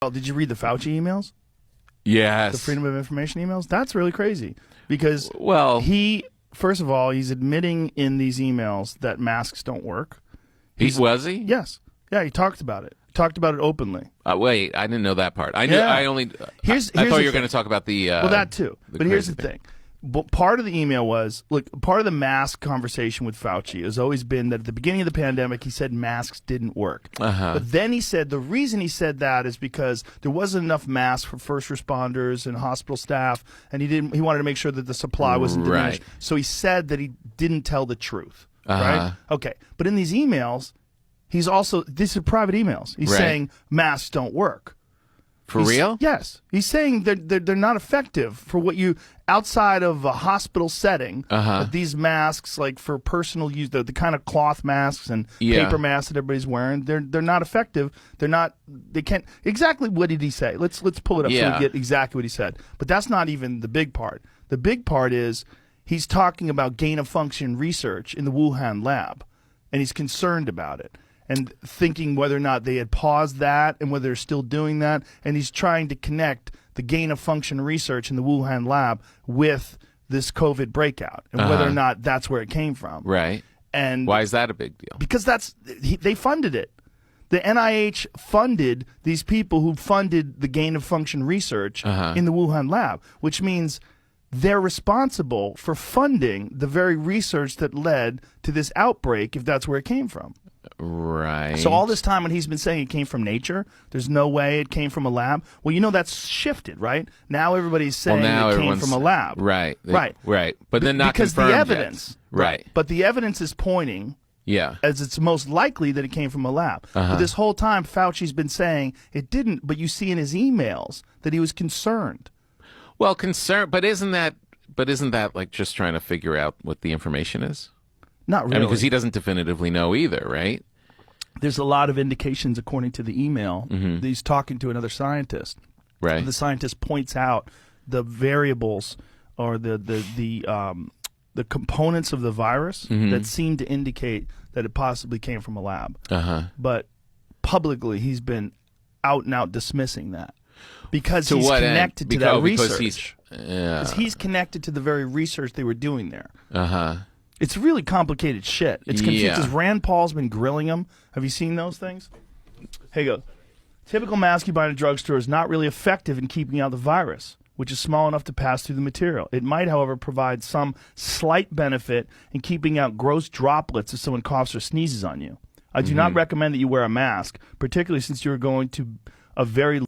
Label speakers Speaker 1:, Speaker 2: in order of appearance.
Speaker 1: Oh, did you read the Fauci emails?
Speaker 2: Yes.
Speaker 1: The Freedom of Information emails? That's really crazy because first of all, he's admitting in these emails that masks don't work.
Speaker 2: Was he?
Speaker 1: Yes. Yeah, he talked about it. He talked about it openly.
Speaker 2: Wait, I didn't know that part. I knew. I only. I thought you were going to talk about the.
Speaker 1: Well, that too. But here's the thing. But part of the email was, look, part of the mask conversation with Fauci has always been that at the beginning of the pandemic, he said masks didn't work. But then he said the reason he said that is because there wasn't enough masks for first responders and hospital staff, and he wanted to make sure that the supply wasn't diminished. So he said that he didn't tell the truth. Right? Okay. But in these emails, these are private emails. He's saying masks don't work.
Speaker 2: For real?
Speaker 1: Yes. He's saying they're not effective for what you, outside of a hospital setting, these masks, like for personal use, the kind of cloth masks and paper masks that everybody's wearing, they're not effective. They can't, exactly what did he say? Let's pull it up so we get exactly what he said. But that's not even the big part. The big part is he's talking about gain-of-function research in the Wuhan lab, and he's concerned about it. And thinking whether or not they had paused that and whether they're still doing that. And he's trying to connect the gain-of-function research in the Wuhan lab with this COVID breakout and whether or not that's where it came from.
Speaker 2: Right.
Speaker 1: And
Speaker 2: why is that a big deal?
Speaker 1: Because they funded it. The NIH funded these people who funded the gain-of-function research in the Wuhan lab, which means they're responsible for funding the very research that led to this outbreak, if that's where it came from.
Speaker 2: Right.
Speaker 1: So all this time when he's been saying it came from nature, there's no way it came from a lab. Well, you know that's shifted, right? Now everybody's saying it came from a lab.
Speaker 2: Right.
Speaker 1: Right.
Speaker 2: But then not
Speaker 1: because
Speaker 2: confirmed
Speaker 1: the evidence.
Speaker 2: Yet. Right.
Speaker 1: But the evidence is pointing as it's most likely that it came from a lab. But this whole time Fauci's been saying it didn't, but you see in his emails that he was concerned.
Speaker 2: Well, concerned, but isn't that like just trying to figure out what the information is?
Speaker 1: Not really.
Speaker 2: I mean, because he doesn't definitively know either, right?
Speaker 1: There's a lot of indications, according to the email, that he's talking to another scientist.
Speaker 2: Right.
Speaker 1: The scientist points out the variables or the components of the virus that seem to indicate that it possibly came from a lab. But publicly, he's been out and out dismissing that because he's connected to that research. Because he's connected to the very research they were doing there. It's really complicated shit. It's confusing because Rand Paul's been grilling him. Have you seen those things? Here you go. Typical mask you buy in a drugstore is not really effective in keeping out the virus, which is small enough to pass through the material. It might, however, provide some slight benefit in keeping out gross droplets if someone coughs or sneezes on you. I do not recommend that you wear a mask, particularly since you are going to a very